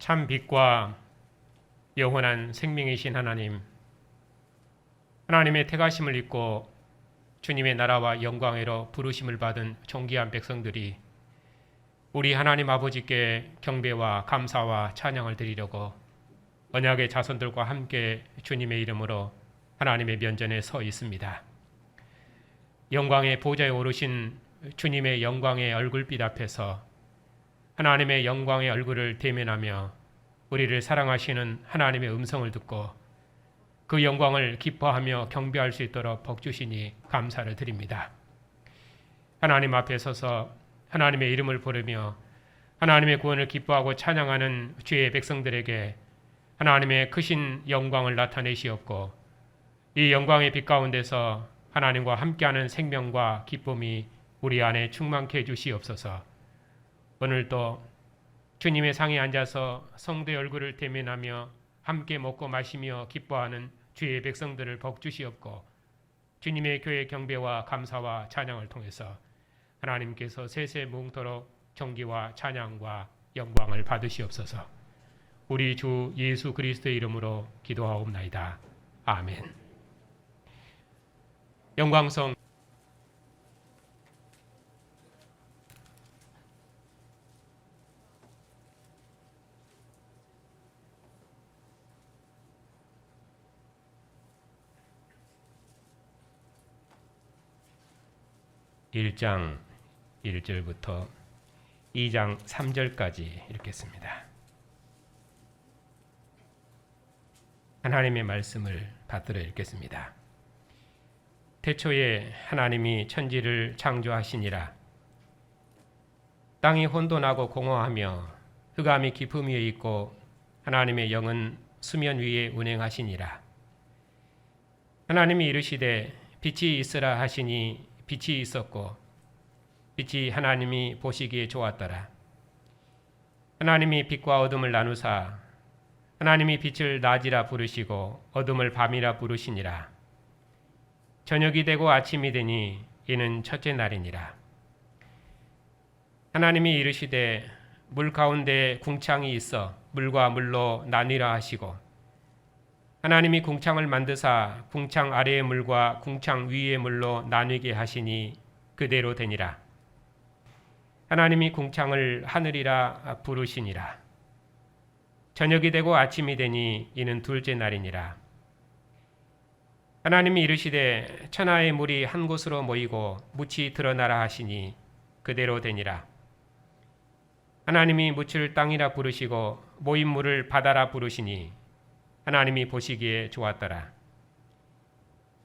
참 빛과 영원한 생명이신 하나님, 하나님의 택하심을 입고 주님의 나라와 영광으로 부르심을 받은 존귀한 백성들이 우리 하나님 아버지께 경배와 감사와 찬양을 드리려고 언약의 자손들과 함께 주님의 이름으로 하나님의 면전에 서 있습니다. 영광의 보좌에 오르신 주님의 영광의 얼굴빛 앞에서 하나님의 영광의 얼굴을 대면하며 우리를 사랑하시는 하나님의 음성을 듣고 그 영광을 기뻐하며 경배할 수 있도록 복 주시니 감사를 드립니다. 하나님 앞에 서서 하나님의 이름을 부르며 하나님의 구원을 기뻐하고 찬양하는 주의 백성들에게 하나님의 크신 영광을 나타내시었고 이 영광의 빛 가운데서 하나님과 함께하는 생명과 기쁨이 우리 안에 충만케 해주시옵소서. 오늘도 주님의 상에 앉아서 성도의 얼굴을 대면하며 함께 먹고 마시며 기뻐하는 주의 백성들을 복 주시옵고 주님의 교회 경배와 감사와 찬양을 통해서 하나님께서 세세 무궁토록 존귀와 찬양과 영광을 받으시옵소서. 우리 주 예수 그리스도의 이름으로 기도하옵나이다. 아멘. 영광성 1장 1절부터 2장 3절까지 읽겠습니다. 하나님의 말씀을 받들어 읽겠습니다. 태초에 하나님이 천지를 창조하시니라. 땅이 혼돈하고 공허하며 흑암이 깊음 위에 있고 하나님의 영은 수면 위에 운행하시니라. 하나님이 이르시되 빛이 있으라 하시니 빛이 있었고 빛이 하나님이 보시기에 좋았더라. 하나님이 빛과 어둠을 나누사 하나님이 빛을 낮이라 부르시고 어둠을 밤이라 부르시니라. 저녁이 되고 아침이 되니 이는 첫째 날이니라. 하나님이 이르시되 물 가운데 궁창이 있어 물과 물로 나뉘라 하시고 하나님이 궁창을 만드사 궁창 아래의 물과 궁창 위의 물로 나뉘게 하시니 그대로 되니라. 하나님이 궁창을 하늘이라 부르시니라. 저녁이 되고 아침이 되니 이는 둘째 날이니라. 하나님이 이르시되 천하의 물이 한 곳으로 모이고 묻이 드러나라 하시니 그대로 되니라. 하나님이 묻을 땅이라 부르시고 모인 물을 바다라 부르시니 하나님이 보시기에 좋았더라.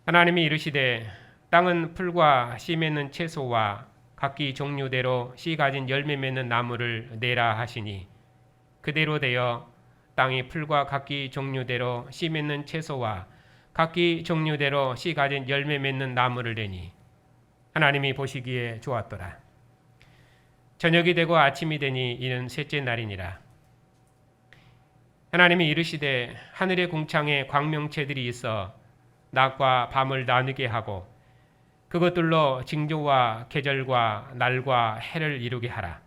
하나님이 이르시되 땅은 풀과 씨 맺는 채소와 각기 종류대로 씨 가진 열매 맺는 나무를 내라 하시니 그대로 되어 땅이 풀과 각기 종류대로 씨 맺는 채소와 각기 종류대로 씨 가진 열매 맺는 나무를 내니 하나님이 보시기에 좋았더라. 저녁이 되고 아침이 되니 이는 셋째 날이니라. 하나님이 이르시되 하늘의 궁창에 광명체들이 있어 낮과 밤을 나누게 하고 그것들로 징조와 계절과 날과 해를 이루게 하라.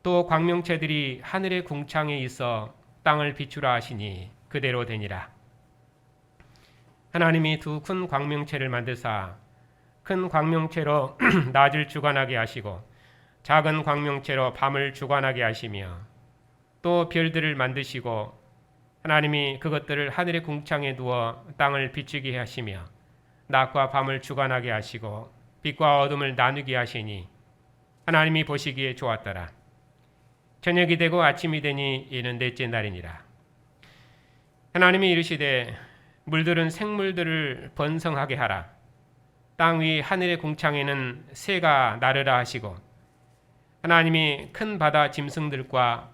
또 광명체들이 하늘의 궁창에 있어 땅을 비추라 하시니 그대로 되니라. 하나님이 두 큰 광명체를 만드사 큰 광명체로 낮을 주관하게 하시고 작은 광명체로 밤을 주관하게 하시며 또 별들을 만드시고 하나님이 그것들을 하늘의 궁창에 두어 땅을 비추게 하시며 낮과 밤을 주관하게 하시고 빛과 어둠을 나누게 하시니 하나님이 보시기에 좋았더라. 저녁이 되고 아침이 되니 이는 넷째 날이니라. 하나님이 이르시되 물들은 생물들을 번성하게 하라. 땅 위 하늘의 궁창에는 새가 나르라 하시고 하나님이 큰 바다 짐승들과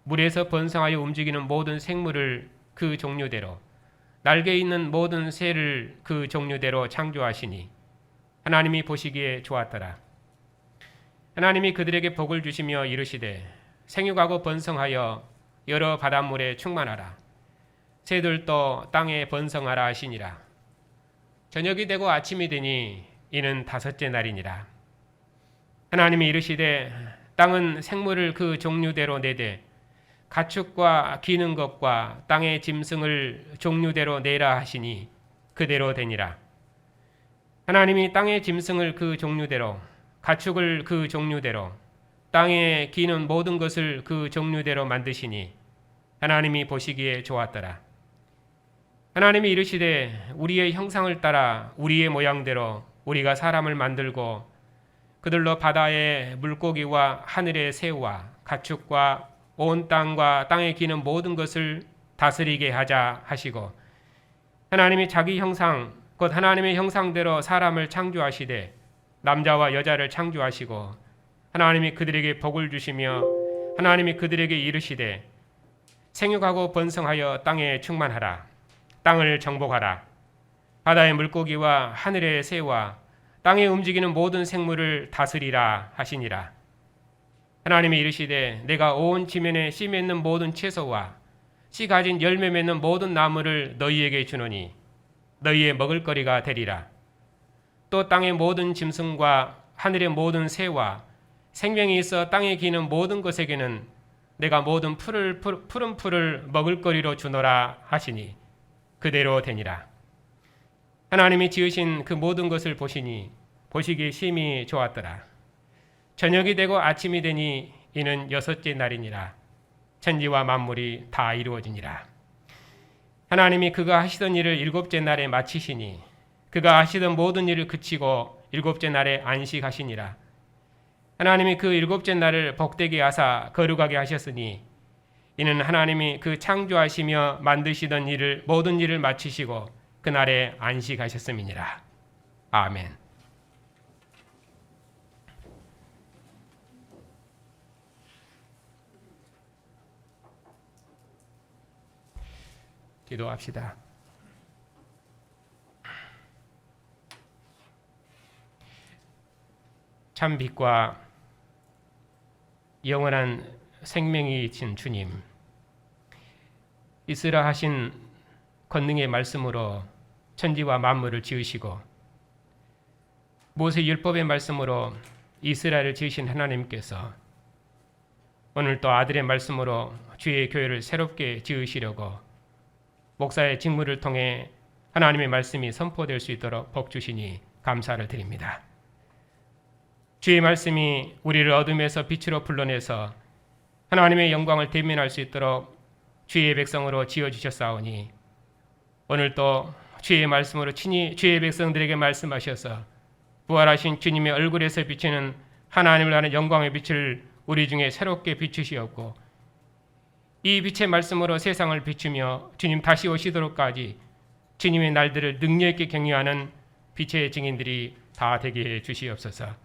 물에서 번성하여 움직이는 모든 생물을 그 종류대로 날개 있는 모든 새를 그 종류대로 창조하시니 하나님이 보시기에 좋았더라. 하나님이 그들에게 복을 주시며 이르시되 생육하고 번성하여 여러 바닷물에 충만하라. 새들도 땅에 번성하라 하시니라. 저녁이 되고 아침이 되니 이는 다섯째 날이니라. 하나님이 이르시되 땅은 생물을 그 종류대로 내되 가축과 기는 것과 땅의 짐승을 종류대로 내라 하시니 그대로 되니라. 하나님이 땅의 짐승을 그 종류대로, 가축을 그 종류대로, 땅에 기는 모든 것을 그 종류대로 만드시니 하나님이 보시기에 좋았더라. 하나님이 이르시되 우리의 형상을 따라 우리의 모양대로 우리가 사람을 만들고 그들로 바다의 물고기와 하늘의 새와 가축과 온 땅과 땅에 기는 모든 것을 다스리게 하자 하시고, 하나님이 자기 형상 곧 하나님의 형상대로 사람을 창조하시되 남자와 여자를 창조하시고 하나님이 그들에게 복을 주시며 하나님이 그들에게 이르시되 생육하고 번성하여 땅에 충만하라. 땅을 정복하라. 바다의 물고기와 하늘의 새와 땅에 움직이는 모든 생물을 다스리라 하시니라. 하나님이 이르시되 내가 온 지면에 씨 맺는 모든 채소와 씨 가진 열매 맺는 모든 나무를 너희에게 주노니 너희의 먹을거리가 되리라. 또 땅의 모든 짐승과 하늘의 모든 새와 생명이 있어 땅에 기는 모든 것에게는 내가 모든 푸른 풀을 먹을거리로 주노라 하시니 그대로 되니라. 하나님이 지으신 그 모든 것을 보시니 보시기에 심히 좋았더라. 저녁이 되고 아침이 되니 이는 여섯째 날이니라. 천지와 만물이 다 이루어지니라. 하나님이 그가 하시던 일을 일곱째 날에 마치시니 그가 하시던 모든 일을 그치고 일곱째 날에 안식하시니라. 하나님이 그 일곱째 날을 복되게 하사 거룩하게 하셨으니 이는 하나님이 그 창조하시며 만드시던 일을 모든 일을 마치시고 그날에 안식하셨음이니라. 아멘. 기도합시다. 참 빛과 영원한 생명이 신 주님, 있으라 하신 권능의 말씀으로 천지와 만물을 지으시고 모세 율법의 말씀으로 이스라엘을 지으신 하나님께서 오늘 또 아들의 말씀으로 주의 교회를 새롭게 지으시려고 목사의 직무를 통해 하나님의 말씀이 선포될 수 있도록 복 주시니 감사를 드립니다. 주의 말씀이 우리를 어둠에서 빛으로 불러내서 하나님의 영광을 대면할 수 있도록 주의 백성으로 지어주셨사오니 오늘 또 주의 말씀으로 친히 주의 백성들에게 말씀하셔서 부활하신 주님의 얼굴에서 비치는 하나님을 아는 영광의 빛을 우리 중에 새롭게 비추시었고 이 빛의 말씀으로 세상을 비추며 주님 다시 오시도록까지 주님의 날들을 능력 있게 경유하는 빛의 증인들이 다 되게 해 주시옵소서.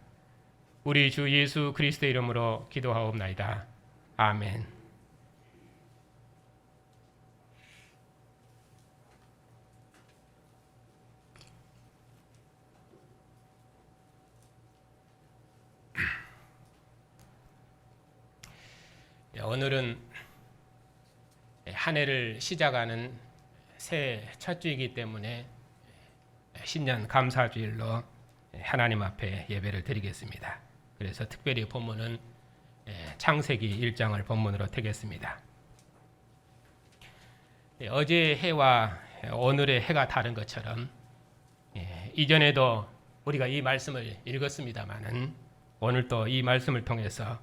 우리 주 예수 그리스도의 이름으로 기도하옵나이다. 아멘. 오늘은 한 해를 시작하는 새해 첫 주이기 때문에 신년 감사주일로 하나님 앞에 예배를 드리겠습니다. 그래서 특별히 본문은 창세기 1장을 본문으로 택했습니다. 어제의 해와 오늘의 해가 다른 것처럼 이전에도 우리가 이 말씀을 읽었습니다마는 오늘 또 이 말씀을 통해서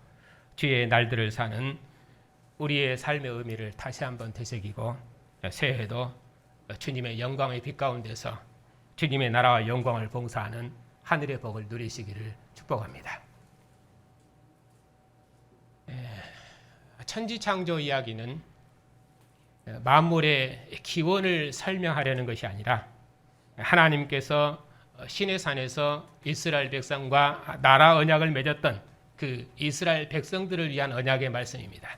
주의 날들을 사는 우리의 삶의 의미를 다시 한번 되새기고 새해에도 주님의 영광의 빛 가운데서 주님의 나라와 영광을 봉사하는 하늘의 복을 누리시기를 축복합니다. 천지창조 이야기는 만물의 기원을 설명하려는 것이 아니라 하나님께서 시내산에서 이스라엘 백성과 나라 언약을 맺었던 그 이스라엘 백성들을 위한 언약의 말씀입니다.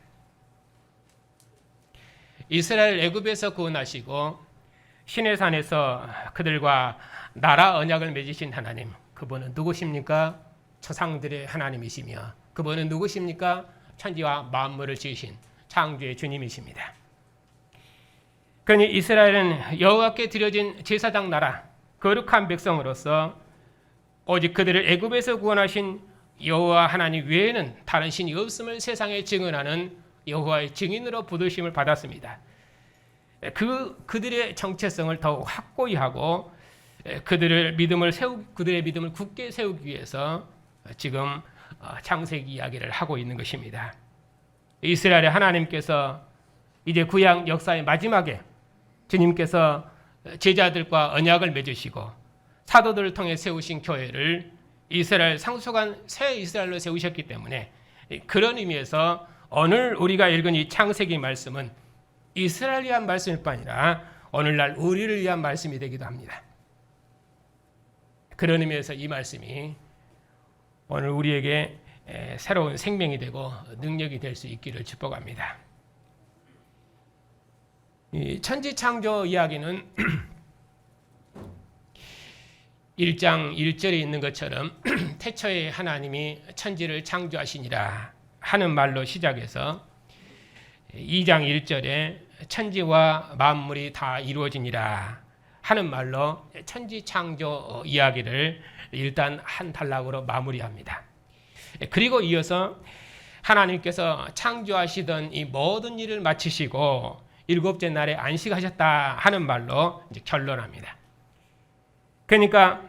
이스라엘 애굽에서 구원하시고 시내산에서 그들과 나라 언약을 맺으신 하나님, 그분은 누구십니까? 조상들의 하나님이시며 그분은 누구십니까? 천지와 만물을 지으신 창조의 주님이십니다. 그러니 이스라엘은 여호와께 드려진 제사장 나라, 거룩한 백성으로서 오직 그들을 애굽에서 구원하신 여호와 하나님 외에는 다른 신이 없음을 세상에 증언하는 여호와의 증인으로 부르심을 받았습니다. 그들의 정체성을 더욱 확고히 하고 그들의 믿음을 굳게 세우기 위해서 지금 창세기 이야기를 하고 있는 것입니다. 이스라엘의 하나님께서 이제 구약 역사의 마지막에 주님께서 제자들과 언약을 맺으시고 사도들을 통해 세우신 교회를 이스라엘 상속한 새 이스라엘로 세우셨기 때문에 그런 의미에서 오늘 우리가 읽은 이 창세기 말씀은 이스라엘을 위한 말씀일 뿐 아니라 오늘날 우리를 위한 말씀이 되기도 합니다. 그런 의미에서 이 말씀이 오늘 우리에게 새로운 생명이 되고 능력이 될 수 있기를 축복합니다. 이 천지창조 이야기는 1장 1절에 있는 것처럼 태초에 하나님이 천지를 창조하시니라 하는 말로 시작해서 2장 1절에 천지와 만물이 다 이루어지니라 하는 말로 천지창조 이야기를 일단 한 단락으로 마무리합니다. 그리고 이어서 하나님께서 창조하시던 이 모든 일을 마치시고 일곱째 날에 안식하셨다 하는 말로 이제 결론합니다. 그러니까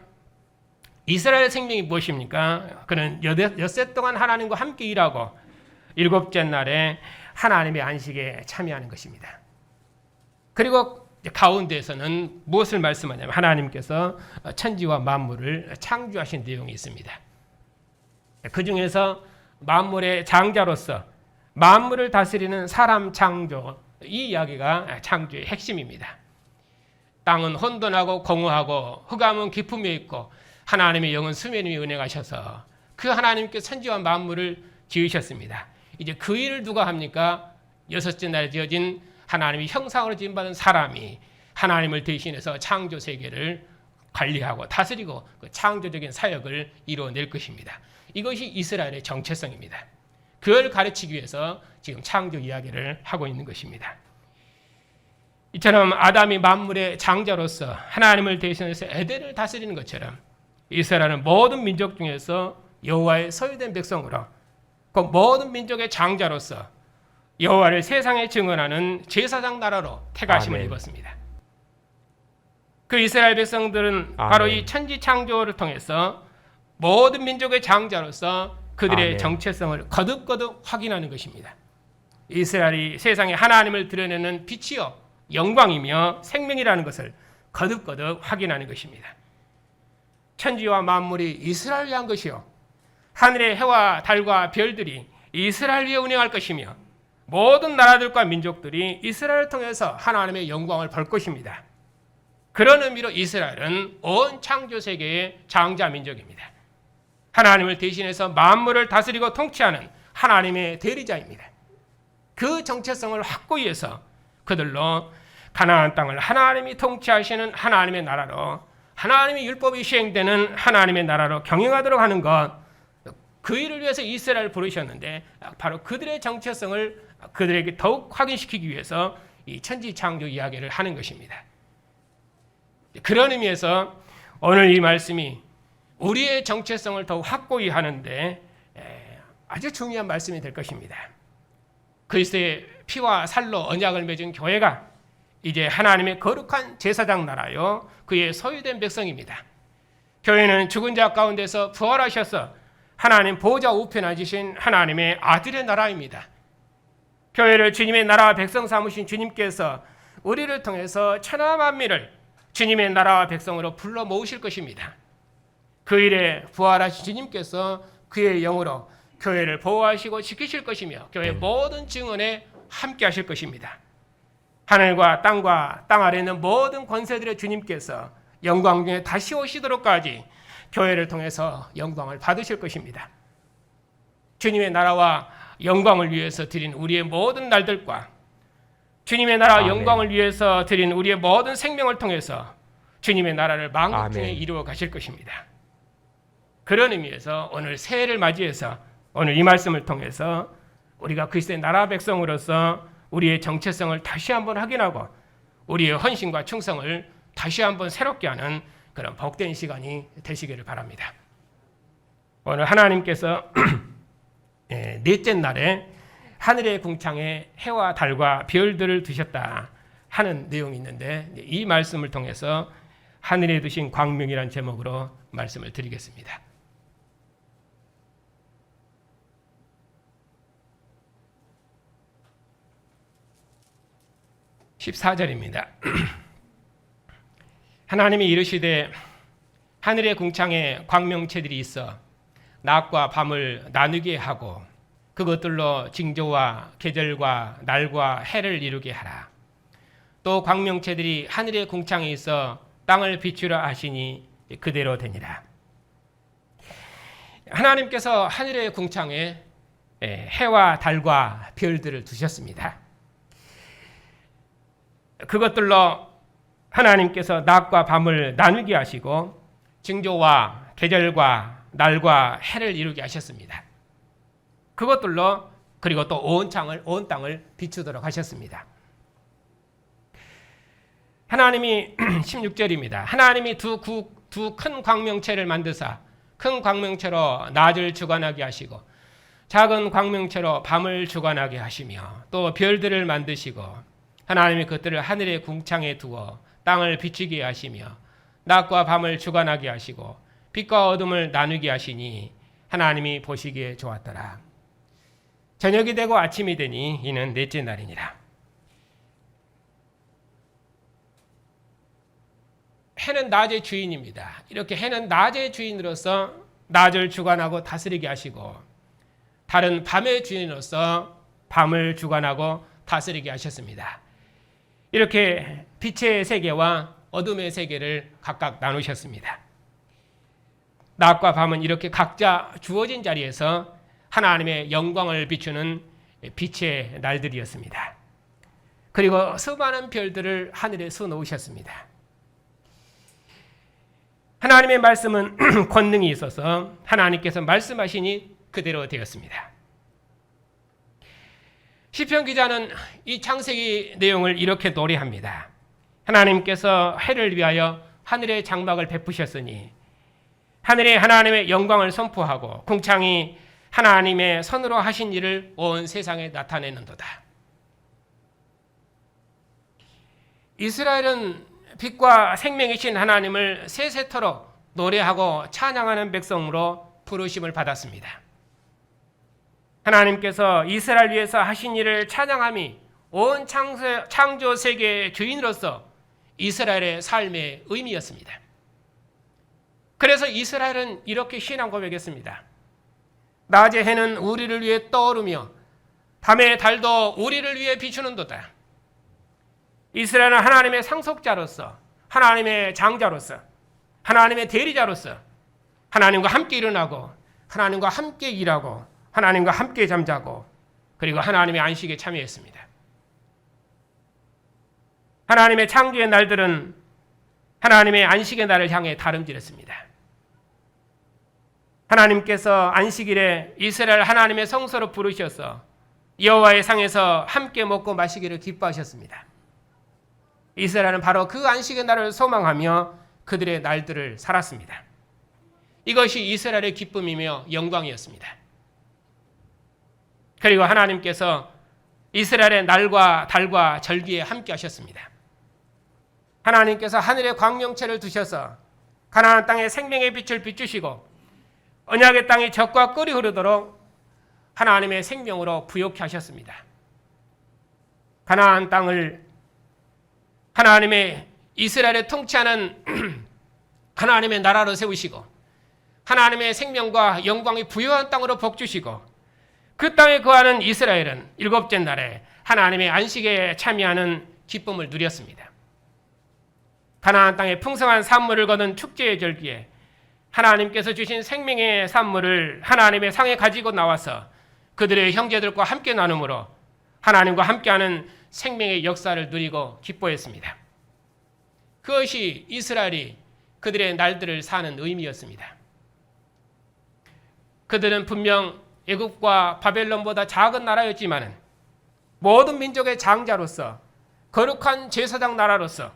이스라엘 생명이 무엇입니까? 그는 엿새 동안 하나님과 함께 일하고 일곱째 날에 하나님의 안식에 참여하는 것입니다. 그리고 가운데에서는 무엇을 말씀하냐면 하나님께서 천지와 만물을 창조하신 내용이 있습니다. 그 중에서 만물의 장자로서 만물을 다스리는 사람 창조, 이 이야기가 창조의 핵심입니다. 땅은 혼돈하고 공허하고 흑암은 깊음에 있고 하나님의 영은 수면 위에 운행하셔서 그 하나님께 천지와 만물을 지으셨습니다. 이제 그 일을 누가 합니까? 여섯째 날에 지어진 하나님의 형상으로 지음받은 사람이 하나님을 대신해서 창조 세계를 관리하고 다스리고 그 창조적인 사역을 이루어낼 것입니다. 이것이 이스라엘의 정체성입니다. 그걸 가르치기 위해서 지금 창조 이야기를 하고 있는 것입니다. 이처럼 아담이 만물의 장자로서 하나님을 대신해서 에덴을 다스리는 것처럼 이스라엘은 모든 민족 중에서 여호와의 소유된 백성으로 그 모든 민족의 장자로서 여호와를 세상에 증언하는 제사장 나라로 택하심을 입었습니다. 그 이스라엘 백성들은 바로 이 천지 창조를 통해서 모든 민족의 장자로서 그들의 정체성을 거듭거듭 확인하는 것입니다. 이스라엘이 세상에 하나님을 드러내는 빛이요 영광이며 생명이라는 것을 거듭거듭 확인하는 것입니다. 천지와 만물이 이스라엘 위한 것이요 하늘의 해와 달과 별들이 이스라엘 위에 운행할 것이며 모든 나라들과 민족들이 이스라엘을 통해서 하나님의 영광을 볼 것입니다. 그런 의미로 이스라엘은 온 창조 세계의 장자 민족입니다. 하나님을 대신해서 만물을 다스리고 통치하는 하나님의 대리자입니다. 그 정체성을 확고히 해서 그들로 가나안 땅을 하나님이 통치하시는 하나님의 나라로 하나님의 율법이 시행되는 하나님의 나라로 경영하도록 하는 것, 그 일을 위해서 이스라엘을 부르셨는데 바로 그들의 정체성을 그들에게 더욱 확인시키기 위해서 이 천지창조 이야기를 하는 것입니다. 그런 의미에서 오늘 이 말씀이 우리의 정체성을 더욱 확고히 하는데 아주 중요한 말씀이 될 것입니다. 그리스도의 피와 살로 언약을 맺은 교회가 이제 하나님의 거룩한 제사장 나라요 그의 소유된 백성입니다. 교회는 죽은 자 가운데서 부활하셔서 하나님 보좌 우편에 앉으신 하나님의 아들의 나라입니다. 교회를 주님의 나라와 백성 삼으신 주님께서 우리를 통해서 천하 만민을 주님의 나라와 백성으로 불러 모으실 것입니다. 그 일에 부활하신 주님께서 그의 영으로 교회를 보호하시고 지키실 것이며 교회의 모든 증언에 함께 하실 것입니다. 하늘과 땅 아래 있는 모든 권세들의 주님께서 영광 중에 다시 오시도록까지 교회를 통해서 영광을 받으실 것입니다. 주님의 나라와 영광을 위해서 드린 우리의 모든 날들과 주님의 나라와 영광을 위해서 드린 우리의 모든 생명을 통해서 주님의 나라를 만국 중에 이루어 가실 것입니다. 그런 의미에서 오늘 새해를 맞이해서 오늘 이 말씀을 통해서 우리가 그리스도의 나라 백성으로서 우리의 정체성을 다시 한번 확인하고 우리의 헌신과 충성을 다시 한번 새롭게 하는 그런 복된 시간이 되시기를 바랍니다. 오늘 하나님께서 넷째 날에 하늘의 궁창에 해와 달과 별들을 두셨다 하는 내용이 있는데, 이 말씀을 통해서 하늘에 두신 광명이라는 제목으로 말씀을 드리겠습니다. 14절입니다. 하나님이 이르시되 하늘의 궁창에 광명체들이 있어 낮과 밤을 나누게 하고 그것들로 징조와 계절과 날과 해를 이루게 하라. 또 광명체들이 하늘의 궁창에 있어 땅을 비추려 하시니 그대로 되니라. 하나님께서 하늘의 궁창에 해와 달과 별들을 두셨습니다. 그것들로 하나님께서 낮과 밤을 나누게 하시고 징조와 계절과 날과 해를 이루게 하셨습니다. 그것들로 그리고 또 온 땅을 비추도록 하셨습니다. 하나님이 16절입니다. 하나님이 두 큰 광명체를 만드사 큰 광명체로 낮을 주관하게 하시고 작은 광명체로 밤을 주관하게 하시며 또 별들을 만드시고 하나님이 그것들을 하늘의 궁창에 두어 땅을 비추게 하시며 낮과 밤을 주관하게 하시고 빛과 어둠을 나누게 하시니 하나님이 보시기에 좋았더라. 저녁이 되고 아침이 되니 이는 넷째 날이니라. 해는 낮의 주인입니다. 이렇게 해는 낮의 주인으로서 낮을 주관하고 다스리게 하시고 달은 밤의 주인으로서 밤을 주관하고 다스리게 하셨습니다. 이렇게 빛의 세계와 어둠의 세계를 각각 나누셨습니다. 낮과 밤은 이렇게 각자 주어진 자리에서 하나님의 영광을 비추는 빛의 날들이었습니다. 그리고 수많은 별들을 하늘에 쏘놓으셨습니다. 하나님의 말씀은 권능이 있어서 하나님께서 말씀하시니 그대로 되었습니다. 시편 기자는 이 창세기 내용을 이렇게 노래합니다. 하나님께서 해를 위하여 하늘의 장막을 베푸셨으니 하늘에 하나님의 영광을 선포하고 궁창이 하나님의 손으로 하신 일을 온 세상에 나타내는도다. 이스라엘은 빛과 생명이신 하나님을 세세토록 노래하고 찬양하는 백성으로 부르심을 받았습니다. 하나님께서 이스라엘 위해서 하신 일을 찬양함이 온 창조 세계의 주인으로서 이스라엘의 삶의 의미였습니다. 그래서 이스라엘은 이렇게 신앙 고백했습니다. 낮의 해는 우리를 위해 떠오르며 밤의 달도 우리를 위해 비추는도다. 이스라엘은 하나님의 상속자로서 하나님의 장자로서 하나님의 대리자로서 하나님과 함께 일어나고 하나님과 함께 일하고 하나님과 함께 잠자고 그리고 하나님의 안식에 참여했습니다. 하나님의 창조의 날들은 하나님의 안식의 날을 향해 다름질했습니다. 하나님께서 안식일에 이스라엘 하나님의 성소로 부르셔서 여호와의 상에서 함께 먹고 마시기를 기뻐하셨습니다. 이스라엘은 바로 그 안식의 날을 소망하며 그들의 날들을 살았습니다. 이것이 이스라엘의 기쁨이며 영광이었습니다. 그리고 하나님께서 이스라엘의 날과 달과 절기에 함께 하셨습니다. 하나님께서 하늘의 광명체를 두셔서 가나안 땅에 생명의 빛을 비추시고 언약의 땅이 젖과 꿀이 흐르도록 하나님의 생명으로 부욕케 하셨습니다. 가나안 땅을 하나님의 이스라엘을 통치하는 하나님의 나라로 세우시고 하나님의 생명과 영광이 부유한 땅으로 복주시고 그 땅에 거하는 이스라엘은 일곱째 날에 하나님의 안식에 참여하는 기쁨을 누렸습니다. 가나안 땅에 풍성한 산물을 거둔 축제의 절기에 하나님께서 주신 생명의 산물을 하나님의 상에 가지고 나와서 그들의 형제들과 함께 나눔으로 하나님과 함께하는 생명의 역사를 누리고 기뻐했습니다. 그것이 이스라엘이 그들의 날들을 사는 의미였습니다. 그들은 분명 애굽과 바벨론보다 작은 나라였지만 모든 민족의 장자로서 거룩한 제사장 나라로서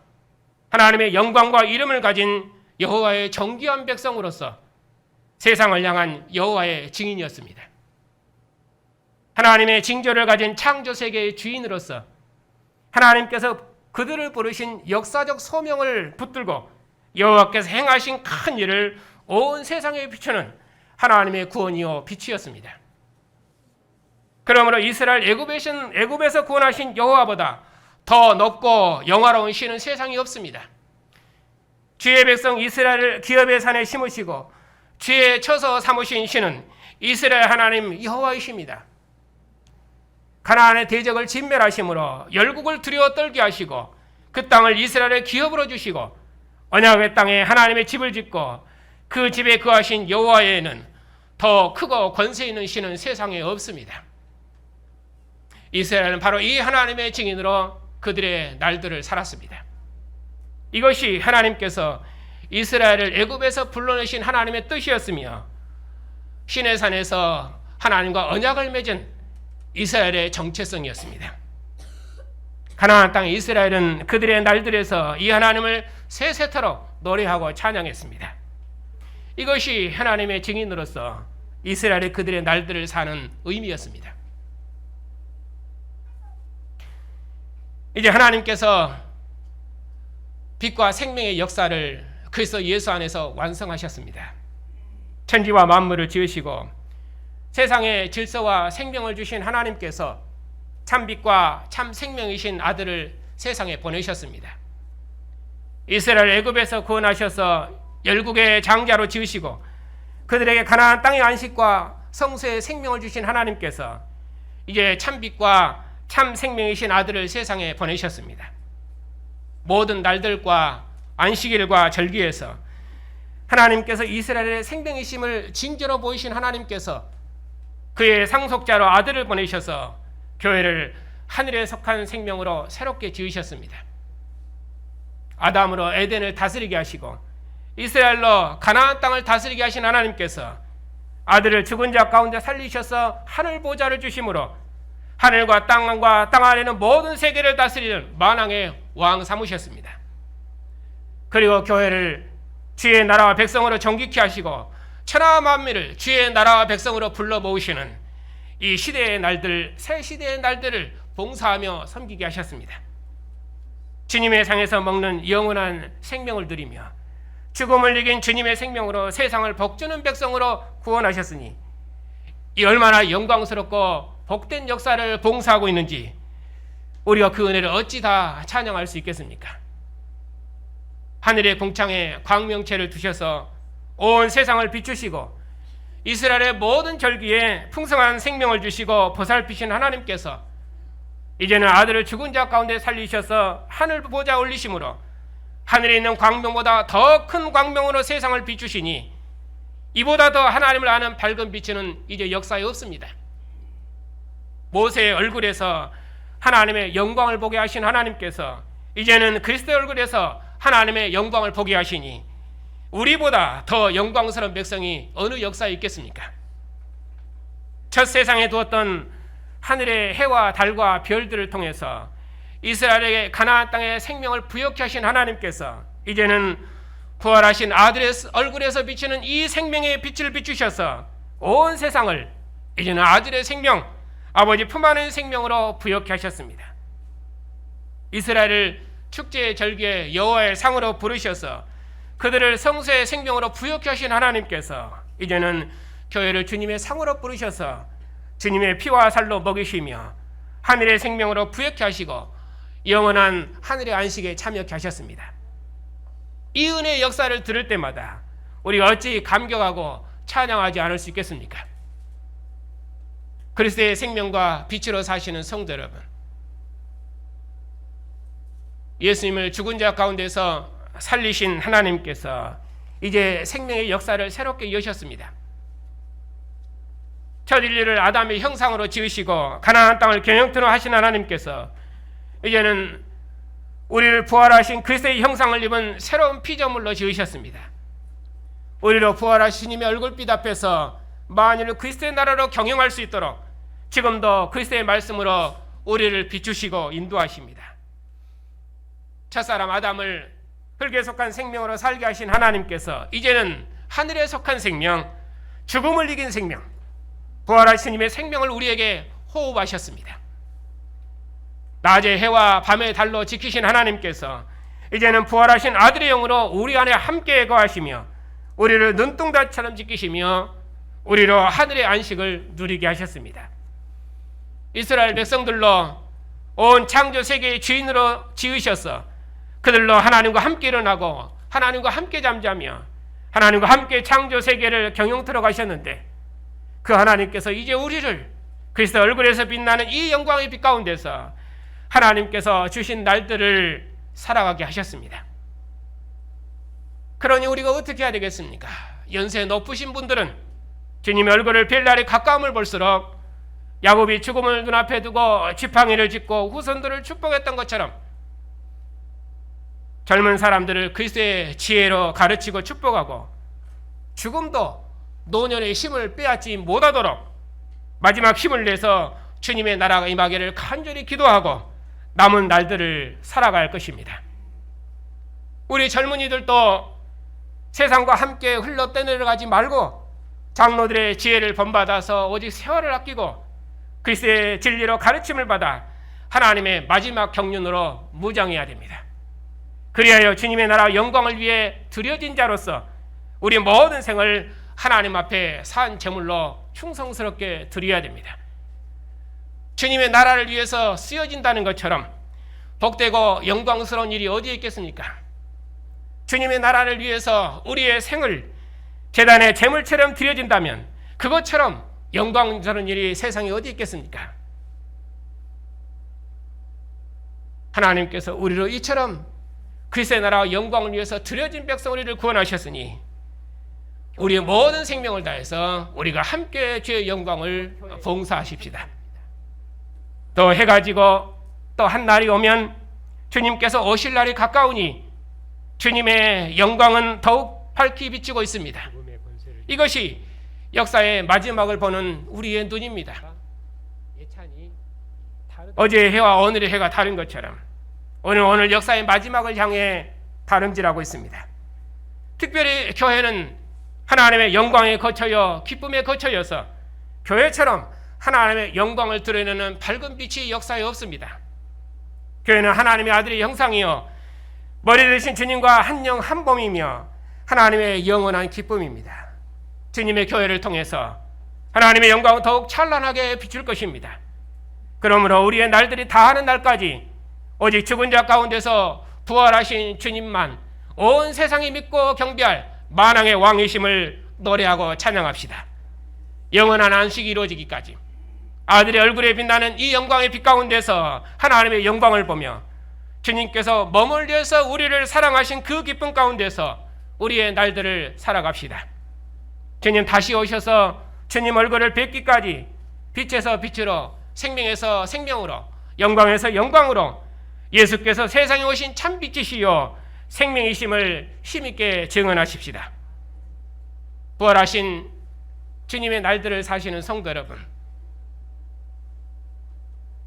하나님의 영광과 이름을 가진 여호와의 정귀한 백성으로서 세상을 향한 여호와의 증인이었습니다. 하나님의 징조를 가진 창조 세계의 주인으로서 하나님께서 그들을 부르신 역사적 소명을 붙들고 여호와께서 행하신 큰 일을 온 세상에 비추는 하나님의 구원이요 빛이었습니다. 그러므로 이스라엘 애굽에서 구원하신 여호와보다 더 높고 영화로운 신은 세상에 없습니다. 주의 백성 이스라엘을 기업의 산에 심으시고 주의 처소 삼으신 신은 이스라엘 하나님 여호와이십니다. 가나안의 대적을 진멸하심으로 열국을 두려워 떨게 하시고 그 땅을 이스라엘의 기업으로 주시고 언약의 땅에 하나님의 집을 짓고 그 집에 거하신 여호와에는 더 크고 권세 있는 신은 세상에 없습니다. 이스라엘은 바로 이 하나님의 증인으로 그들의 날들을 살았습니다. 이것이 하나님께서 이스라엘을 애굽에서 불러내신 하나님의 뜻이었으며 시내산에서 하나님과 언약을 맺은 이스라엘의 정체성이었습니다. 가나안 땅 이스라엘은 그들의 날들에서 이 하나님을 세세토록 노래하고 찬양했습니다. 이것이 하나님의 증인으로서 이스라엘의 그들의 날들을 사는 의미였습니다. 이제 하나님께서 빛과 생명의 역사를 그리스도 예수 안에서 완성하셨습니다. 천지와 만물을 지으시고 세상에 질서와 생명을 주신 하나님께서 참빛과 참 생명이신 아들을 세상에 보내셨습니다. 이스라엘 애굽에서 구원하셔서 열국의 장자로 지으시고 그들에게 가나안 땅의 안식과 성소의 생명을 주신 하나님께서 이제 참빛과 참 생명이신 아들을 세상에 보내셨습니다. 모든 날들과 안식일과 절기에서 하나님께서 이스라엘의 생명이심을 징조로 보이신 하나님께서 그의 상속자로 아들을 보내셔서 교회를 하늘에 속한 생명으로 새롭게 지으셨습니다. 아담으로 에덴을 다스리게 하시고 이스라엘로 가나안 땅을 다스리게 하신 하나님께서 아들을 죽은 자 가운데 살리셔서 하늘 보좌를 주심으로 하늘과 땅 안에는 모든 세계를 다스리는 만왕의 왕 삼으셨습니다. 그리고 교회를 주의 나라와 백성으로 정직케 하시고 천하 만민을 주의 나라와 백성으로 불러 모으시는 이 시대의 날들, 새 시대의 날들을 봉사하며 섬기게 하셨습니다. 주님의 상에서 먹는 영원한 생명을 드리며 죽음을 이긴 주님의 생명으로 세상을 복주는 백성으로 구원하셨으니 이 얼마나 영광스럽고 복된 역사를 봉사하고 있는지 우리가 그 은혜를 어찌 다 찬양할 수 있겠습니까? 하늘의 궁창에 광명체를 두셔서 온 세상을 비추시고 이스라엘의 모든 절기에 풍성한 생명을 주시고 보살피신 하나님께서 이제는 아들을 죽은 자 가운데 살리셔서 하늘 보좌 올리심으로 하늘에 있는 광명보다 더 큰 광명으로 세상을 비추시니 이보다 더 하나님을 아는 밝은 빛은 이제 역사에 없습니다. 모세의 얼굴에서 하나님의 영광을 보게 하신 하나님께서 이제는 그리스도의 얼굴에서 하나님의 영광을 보게 하시니 우리보다 더 영광스러운 백성이 어느 역사에 있겠습니까? 첫 세상에 두었던 하늘의 해와 달과 별들을 통해서 이스라엘에게 가나안 땅의 생명을 부여케 하신 하나님께서 이제는 부활하신 아들의 얼굴에서 비치는 이 생명의 빛을 비추셔서 온 세상을 이제는 아들의 생명, 아버지 품 안의 생명으로 부여케 하셨습니다. 이스라엘을 축제의 절기에 여호와의 상으로 부르셔서 그들을 성소의 생명으로 부여케 하신 하나님께서 이제는 교회를 주님의 상으로 부르셔서 주님의 피와 살로 먹이시며 하늘의 생명으로 부여케 하시고 영원한 하늘의 안식에 참여케 하셨습니다. 이 은혜의 역사를 들을 때마다 우리가 어찌 감격하고 찬양하지 않을 수 있겠습니까? 그리스도의 생명과 빛으로 사시는 성도 여러분, 예수님을 죽은 자 가운데서 살리신 하나님께서 이제 생명의 역사를 새롭게 여셨습니다. 첫 인류를 아담의 형상으로 지으시고 가나안 땅을 경영토로 하신 하나님께서 이제는 우리를 부활하신 그리스도의 형상을 입은 새로운 피조물로 지으셨습니다. 우리로 부활하신 주님의 얼굴빛 앞에서 만일을 그리스도의 나라로 경영할 수 있도록 지금도 그리스도의 말씀으로 우리를 비추시고 인도하십니다. 첫사람 아담을 흙에 속한 생명으로 살게 하신 하나님께서 이제는 하늘에 속한 생명, 죽음을 이긴 생명, 부활하신 주님의 생명을 우리에게 호흡하셨습니다. 낮의 해와 밤의 달로 지키신 하나님께서 이제는 부활하신 아들의 영으로 우리 안에 함께 거하시며 우리를 눈동자처럼 지키시며 우리로 하늘의 안식을 누리게 하셨습니다. 이스라엘 백성들로 온 창조 세계의 주인으로 지으셔서 그들로 하나님과 함께 일어나고 하나님과 함께 잠자며 하나님과 함께 창조 세계를 경영토록 가셨는데 그 하나님께서 이제 우리를 그리스도 얼굴에서 빛나는 이 영광의 빛 가운데서 하나님께서 주신 날들을 살아가게 하셨습니다. 그러니 우리가 어떻게 해야 되겠습니까? 연세 높으신 분들은 주님의 얼굴을 뵐 날이 가까움을 볼수록 야곱이 죽음을 눈앞에 두고 지팡이를 짚고 후손들을 축복했던 것처럼 젊은 사람들을 그리스도의 지혜로 가르치고 축복하고 죽음도 노년의 힘을 빼앗지 못하도록 마지막 힘을 내서 주님의 나라가 임하기를 간절히 기도하고 남은 날들을 살아갈 것입니다. 우리 젊은이들도 세상과 함께 흘러 떠내려가지 말고 장로들의 지혜를 본받아서 오직 세월을 아끼고 그리스도의 진리로 가르침을 받아 하나님의 마지막 경륜으로 무장해야 됩니다. 그리하여 주님의 나라 영광을 위해 드려진 자로서 우리 모든 생을 하나님 앞에 산 제물로 충성스럽게 드려야 됩니다. 주님의 나라를 위해서 쓰여진다는 것처럼 복되고 영광스러운 일이 어디에 있겠습니까? 주님의 나라를 위해서 우리의 생을 제단의 제물처럼 드려진다면 그것처럼 영광스러운 일이 세상에 어디 있겠습니까? 하나님께서 우리로 이처럼 그리스도의 나라와 영광을 위해서 드려진 백성 우리를 구원하셨으니 우리의 모든 생명을 다해서 우리가 함께 주의 영광을 봉사하십시다. 또 해가 지고 또 한 날이 오면 주님께서 오실 날이 가까우니 주님의 영광은 더욱 밝히 비치고 있습니다. 이것이 역사의 마지막을 보는 우리의 눈입니다. 어제의 해와 오늘의 해가 다른 것처럼 오늘 역사의 마지막을 향해 다름질하고 있습니다. 특별히 교회는 하나님의 영광의 거처여 기쁨의 거처여서 교회처럼 하나님의 영광을 드러내는 밝은 빛이 역사에 없습니다. 교회는 하나님의 아들의 형상이요 머리 되신 주님과 한 영 한 몸이며 하나님의 영원한 기쁨입니다. 주님의 교회를 통해서 하나님의 영광은 더욱 찬란하게 비출 것입니다. 그러므로 우리의 날들이 다하는 날까지 오직 죽은 자 가운데서 부활하신 주님만 온 세상이 믿고 경배할 만왕의 왕이심을 노래하고 찬양합시다. 영원한 안식이 이루어지기까지 아들의 얼굴에 빛나는 이 영광의 빛 가운데서 하나님의 영광을 보며 주님께서 머물려서 우리를 사랑하신 그 기쁨 가운데서 우리의 날들을 살아갑시다. 주님 다시 오셔서 주님 얼굴을 뵙기까지 빛에서 빛으로 생명에서 생명으로 영광에서 영광으로 예수께서 세상에 오신 참빛이시요 생명이심을 힘있게 증언하십시다. 부활하신 주님의 날들을 사시는 성도 여러분,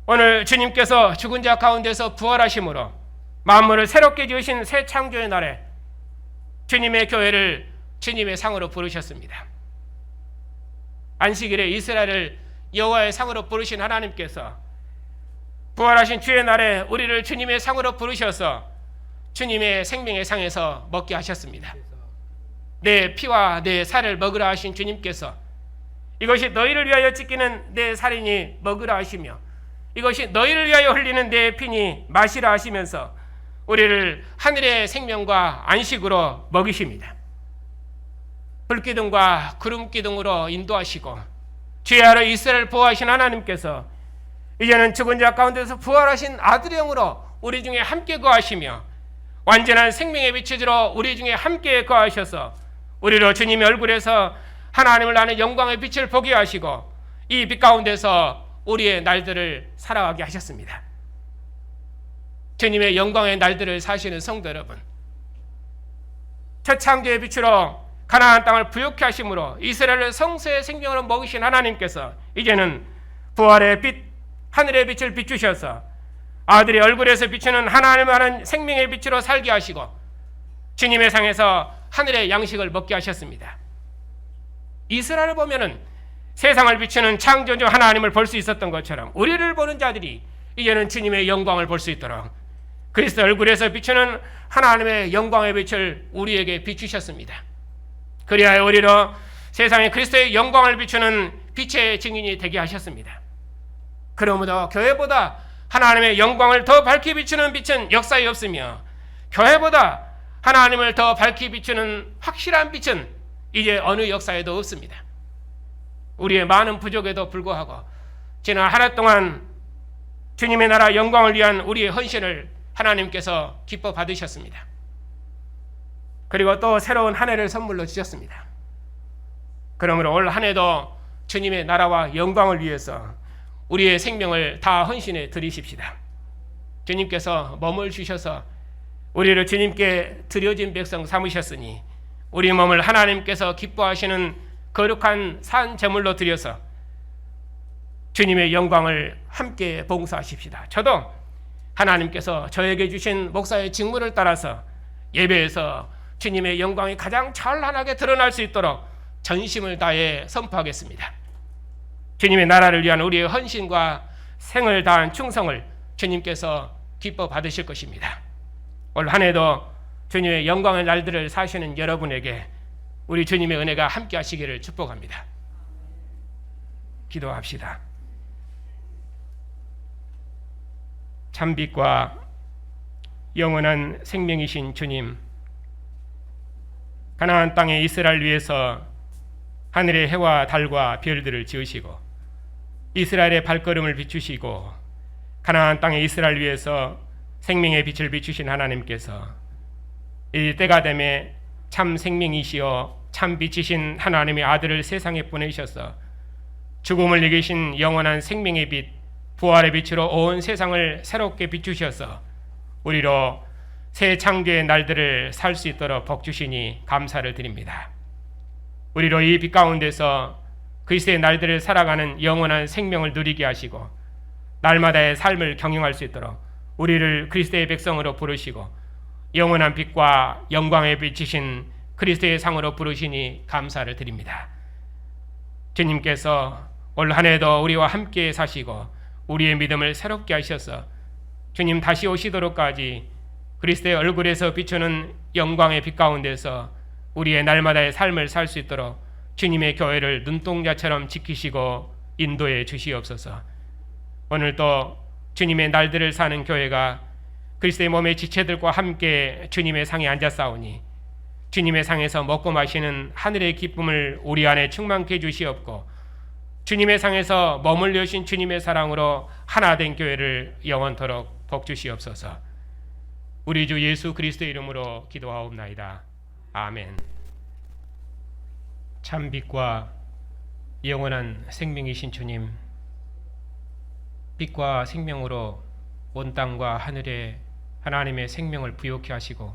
오늘 주님께서 죽은 자 가운데서 부활하심으로 만물을 새롭게 지으신 새 창조의 날에 주님의 교회를 주님의 상으로 부르셨습니다. 안식일에 이스라엘을 여호와의 상으로 부르신 하나님께서 부활하신 주의 날에 우리를 주님의 상으로 부르셔서 주님의 생명의 상에서 먹게 하셨습니다. 내 피와 내 살을 먹으라 하신 주님께서 이것이 너희를 위하여 찢기는 내 살이니 먹으라 하시며 이것이 너희를 위하여 흘리는 내 피니 마시라 하시면서 우리를 하늘의 생명과 안식으로 먹이십니다. 불기둥과 구름기둥으로 인도하시고 주의 아래 이스라엘을 보호하신 하나님께서 이제는 죽은 자 가운데서 부활하신 아들의 영으로 우리 중에 함께 거하시며 완전한 생명의 빛으로 우리 중에 함께 거하셔서 우리로 주님의 얼굴에서 하나님을 아는 영광의 빛을 보게 하시고 이 빛 가운데서 우리의 날들을 살아가게 하셨습니다. 주님의 영광의 날들을 사시는 성도 여러분, 첫 창조의 빛으로 가나안 땅을 부욕케 하심으로 이스라엘을 성소의 생명으로 먹이신 하나님께서 이제는 부활의 빛, 하늘의 빛을 비추셔서 아들의 얼굴에서 비추는 하나님을 아는 생명의 빛으로 살게 하시고 주님의 상에서 하늘의 양식을 먹게 하셨습니다. 이스라엘을 보면은 세상을 비추는 창조주 하나님을 볼 수 있었던 것처럼 우리를 보는 자들이 이제는 주님의 영광을 볼 수 있도록 그리스도 얼굴에서 비추는 하나님의 영광의 빛을 우리에게 비추셨습니다. 그리하여 우리로 세상에 그리스도의 영광을 비추는 빛의 증인이 되게 하셨습니다. 그러므로 교회보다 하나님의 영광을 더 밝히 비추는 빛은 역사에 없으며 교회보다 하나님을 더 밝히 비추는 확실한 빛은 이제 어느 역사에도 없습니다. 우리의 많은 부족에도 불구하고 지난 한 해 동안 주님의 나라 영광을 위한 우리의 헌신을 하나님께서 기뻐 받으셨습니다. 그리고 또 새로운 한 해를 선물로 주셨습니다. 그러므로 올 한 해도 주님의 나라와 영광을 위해서 우리의 생명을 다 헌신해 드리십시다. 주님께서 몸을 주셔서 우리를 주님께 드려진 백성 삼으셨으니 우리 몸을 하나님께서 기뻐하시는 거룩한 산 제물로 드려서 주님의 영광을 함께 봉사하십시다. 저도 하나님께서 저에게 주신 목사의 직무를 따라서 예배에서 주님의 영광이 가장 찬란하게 드러날 수 있도록 전심을 다해 선포하겠습니다. 주님의 나라를 위한 우리의 헌신과 생을 다한 충성을 주님께서 기뻐 받으실 것입니다. 올 한 해도 주님의 영광의 날들을 사시는 여러분에게 우리 주님의 은혜가 함께 하시기를 축복합니다. 기도합시다. 참빛과 영원한 생명이신 주님, 가나안 땅의 이스라엘 위에서 하늘의 해와 달과 별들을 지으시고 이스라엘의 발걸음을 비추시고 가나안 땅의 이스라엘 위에서 생명의 빛을 비추신 하나님께서 이 때가 되매 참 생명이시여 참 빛이신 하나님의 아들을 세상에 보내셔서 죽음을 이기신 영원한 생명의 빛 부활의 빛으로 온 세상을 새롭게 비추셔서 우리로 새 창조의 날들을 살 수 있도록 복 주시니 감사를 드립니다. 우리로 이 빛 가운데서 그리스도의 날들을 살아가는 영원한 생명을 누리게 하시고 날마다의 삶을 경영할 수 있도록 우리를 그리스도의 백성으로 부르시고 영원한 빛과 영광의 빛이신 그리스도의 상으로 부르시니 감사를 드립니다. 주님께서 올 한 해도 우리와 함께 사시고 우리의 믿음을 새롭게 하셔서 주님 다시 오시도록까지 그리스도의 얼굴에서 비추는 영광의 빛 가운데서 우리의 날마다의 삶을 살 수 있도록 주님의 교회를 눈동자처럼 지키시고 인도해 주시옵소서. 오늘도 주님의 날들을 사는 교회가 그리스도의 몸의 지체들과 함께 주님의 상에 앉았사오니 주님의 상에서 먹고 마시는 하늘의 기쁨을 우리 안에 충만케 해주시옵고 주님의 상에서 머물러 오신 주님의 사랑으로 하나 된 교회를 영원토록 복 주시옵소서. 우리 주 예수 그리스도의 이름으로 기도하옵나이다. 아멘. 참 빛과 영원한 생명이신 주님, 빛과 생명으로 온 땅과 하늘에 하나님의 생명을 부요케 하시고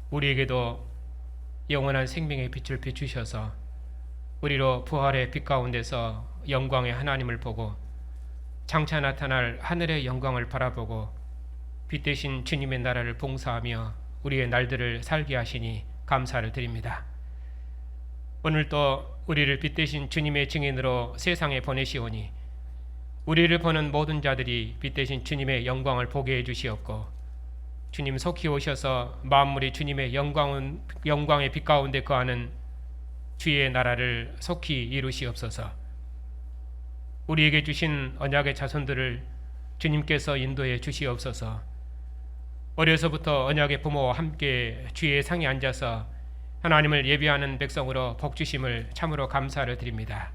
우리에게도 영원한 생명의 빛을 비추셔서 우리로 부활의 빛 가운데서 영광의 하나님을 보고 장차 나타날 하늘의 영광을 바라보고 빛 대신 주님의 나라를 봉사하며 우리의 날들을 살게 하시니 감사를 드립니다. 오늘도 우리를 빛 대신 주님의 증인으로 세상에 보내시오니 우리를 보는 모든 자들이 빛 대신 주님의 영광을 보게 해주시옵고 주님 속히 오셔서 만물이 주님의 영광의 빛 가운데 거하는 주의 나라를 속히 이루시옵소서. 우리에게 주신 언약의 자손들을 주님께서 인도해 주시옵소서. 어려서부터 언약의 부모와 함께 주의 상에 앉아서 하나님을 예배하는 백성으로 복 주심을 참으로 감사를 드립니다.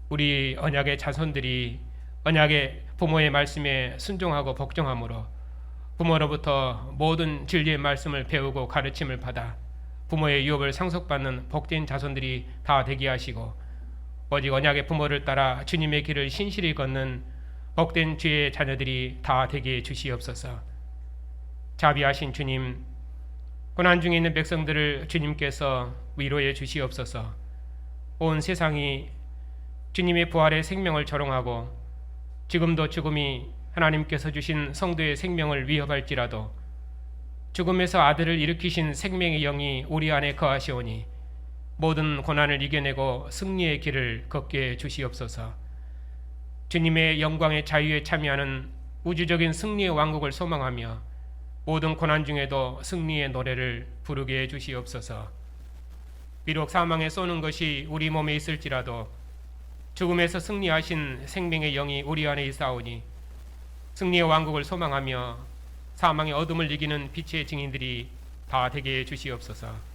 우리 언약의 자손들이 언약의 부모의 말씀에 순종하고 복종함으로 부모로부터 모든 진리의 말씀을 배우고 가르침을 받아 부모의 유업을 상속받는 복된 자손들이 다 되게 하시고 오직 언약의 부모를 따라 주님의 길을 신실히 걷는 복된 주의 자녀들이 다 되게 해 주시옵소서. 자비하신 주님, 고난 중에 있는 백성들을 주님께서 위로해 주시옵소서. 온 세상이 주님의 부활의 생명을 조롱하고 지금도 죽음이 하나님께서 주신 성도의 생명을 위협할지라도 죽음에서 아들을 일으키신 생명의 영이 우리 안에 거하시오니 모든 고난을 이겨내고 승리의 길을 걷게 해 주시옵소서. 주님의 영광의 자유에 참여하는 우주적인 승리의 왕국을 소망하며 모든 고난 중에도 승리의 노래를 부르게 해 주시옵소서. 비록 사망에 쏘는 것이 우리 몸에 있을지라도 죽음에서 승리하신 생명의 영이 우리 안에 있사오니 승리의 왕국을 소망하며 사망의 어둠을 이기는 빛의 증인들이 다 되게 해 주시옵소서.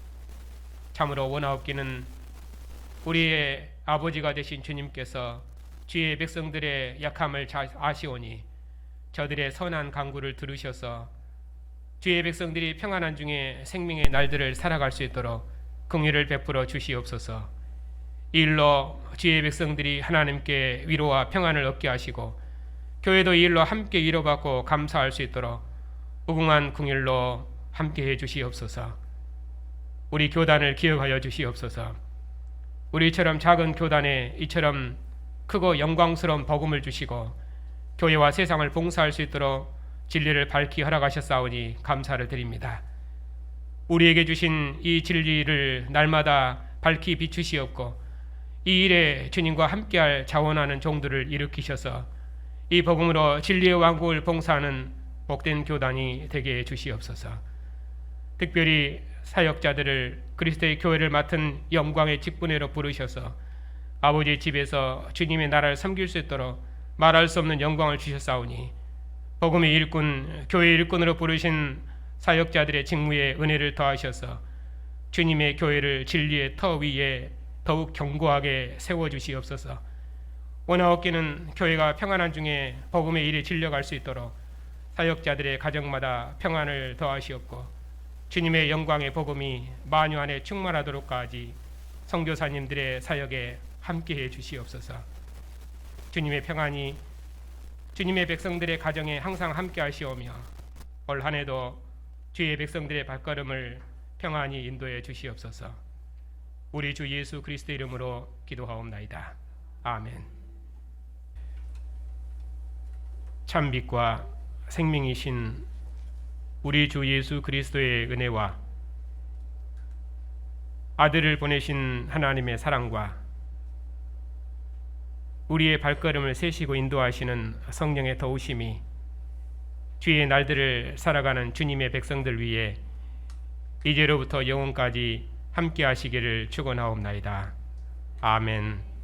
참으로 원하옵기는 우리의 아버지가 되신 주님께서 주의 백성들의 약함을 잘 아시오니 저들의 선한 간구를 들으셔서 주의 백성들이 평안한 중에 생명의 날들을 살아갈 수 있도록 긍휼을 베풀어 주시옵소서. 이 일로 주의 백성들이 하나님께 위로와 평안을 얻게 하시고 교회도 이 일로 함께 위로받고 감사할 수 있도록 무궁한 긍휼로 함께 해 주시옵소서. 우리 교단을 기억하여 주시옵소서. 우리처럼 작은 교단에 이처럼 크고 영광스러운 복음을 주시고 교회와 세상을 봉사할 수 있도록 진리를 밝히 허락하셨사오니 감사를 드립니다. 우리에게 주신 이 진리를 날마다 밝히 비추시옵고 이 일에 주님과 함께할 자원하는 종들을 일으키셔서 이 복음으로 진리의 왕국을 봉사하는 복된 교단이 되게 해 주시옵소서. 특별히 사역자들을 그리스도의 교회를 맡은 영광의 직분회로 부르셔서 아버지의 집에서 주님의 나라를 섬길 수 있도록 말할 수 없는 영광을 주셨사오니 복음의 일꾼, 교회의 일꾼으로 부르신 사역자들의 직무에 은혜를 더하셔서 주님의 교회를 진리의 터 위에 더욱 견고하게 세워주시옵소서. 원하옵기는 교회가 평안한 중에 복음의 일에 진려갈 수 있도록 사역자들의 가정마다 평안을 더하시옵고 주님의 영광의 복음이 만유 안에 충만하도록까지 선교사님들의 사역에 함께해 주시옵소서. 주님의 평안이 주님의 백성들의 가정에 항상 함께 하시오며 올 한 해도 주의 백성들의 발걸음을 평안히 인도해 주시옵소서. 우리 주 예수 그리스도 이름으로 기도하옵나이다. 아멘. 참 빛과 생명이신 우리 주 예수 그리스도의 은혜와 아들을 보내신 하나님의 사랑과 우리의 발걸음을 세시고 인도하시는 성령의 도우심이 주의 날들을 살아가는 주님의 백성들 위에 이제로부터 영원까지 함께 하시기를 축원하옵나이다. 아멘.